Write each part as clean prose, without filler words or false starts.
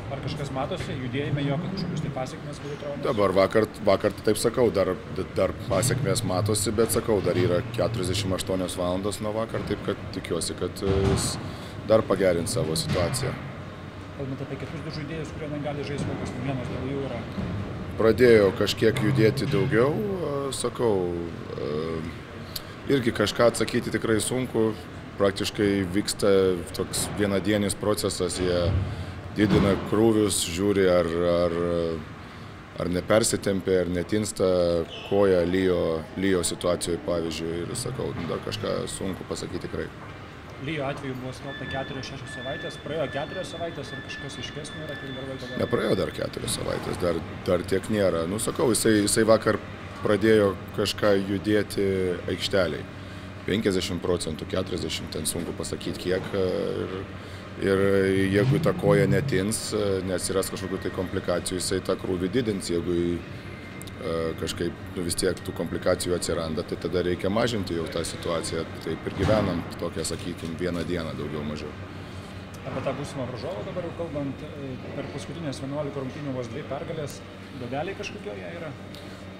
Ar kažkas matosi judėjime jo, kad kažkokius tai pasiekmes galbūt traumas? Dabar vakar taip sakau, dar pasiekmės matosi, bet sakau, dar yra 48 valandos nuo vakar, taip kad tikiuosi, kad jis dar pagerins savo situaciją. Kalbant apie kitus du žaidėjus, kurie negali žaisti, kokios naujienos dėl jų yra? Pradėjo kažkiek judėti daugiau, sakau, irgi kažką atsakyti tikrai sunku, praktiškai vyksta toks vienadienis procesas, jie didina krūvius, žiūri ar nepersitempė, ar netinsta koja Lijo situacijoje, pavyzdžiui, ir sakau, dar kažką sunku pasakyti tikrai. Lijo atveju buvo skelbta 4-6 savaitės, praėjo 4 savaitės, ar kažkas aiškesnio yra, kiek dar laiko? Nepraėjo dar 4 savaitės, dar tiek nėra. Nu, sakau, jisai vakar pradėjo kažką judėti aikšteliai. 50%, 40%, ten sunku pasakyti kiek. Ir jeigu ta koja netins, nesiras kažkokių tai komplikacijų, jisai tą krūvį didins. Jeigu kažkaip vis tiek tų komplikacijų atsiranda, tai tada reikia mažinti jau tą situaciją. Taip ir gyvenam tokią, sakykime, vieną dieną daugiau mažiau. Apie tą būsimą varžovą dabar jau kalbant, per paskutinės 11 rungtynių vos 2 pergalės, duobeliai kažkokioje yra?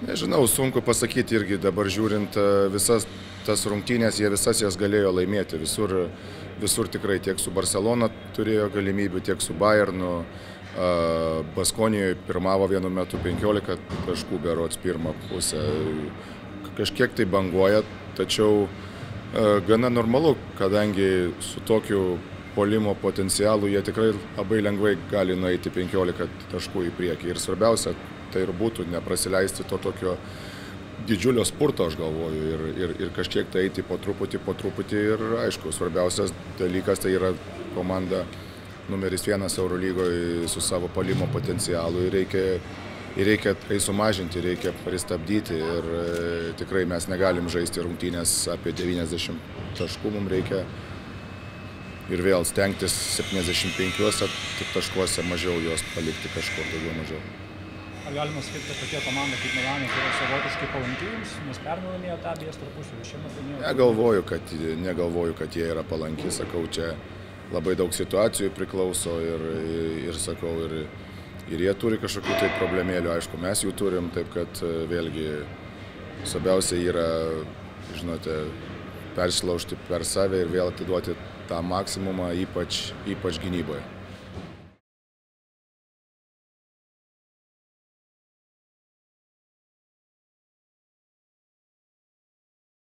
Nežinau, sunku pasakyti irgi dabar žiūrint visas tas rungtynės, jie visas jas galėjo laimėti. Visur tikrai tiek su Barcelona turėjo galimybių, tiek su Bayernu. Baskonijoje pirmavo vienu metu 15 taškų berods pirmą pusę. Kažkiek tai banguoja, tačiau gana normalu, kadangi su tokiu puolimo potencialu jie tikrai labai lengvai gali nueiti 15 taškų į priekį. Ir svarbiausia, tai ir būtų neprasileisti to tokio didžiulio spurto, aš galvoju, ir kažkiek tai eiti po truputį. Ir aišku, svarbiausias dalykas tai yra komanda numeris 1 Eurolygoje su savo puolimo potencialu. Ir reikia tai sumažinti, reikia pristabdyti. Ir tikrai mes negalim žaisti rungtynės apie 90 taškų, mums reikia ir vėl stengtis 75 taškuose mažiau juos palikti kažkur daugiau mažiau. Ar galima sakyti, kad tokia komanda kaip Milanė yra savotiškai palanki jums, nes pernai laimėjo tą abiejų tarpusavį, šiemet laimėjo? Negalvoju, kad jie yra palanki, sakau, čia labai daug situacijų priklauso ir sakau, ir jie turi kažkokių tai problemėlių, aišku, mes jų turim, taip kad vėlgi svarbiausia yra, žinote, persilaužti per save ir vėl atiduoti tą maksimumą, ypač gynyboje.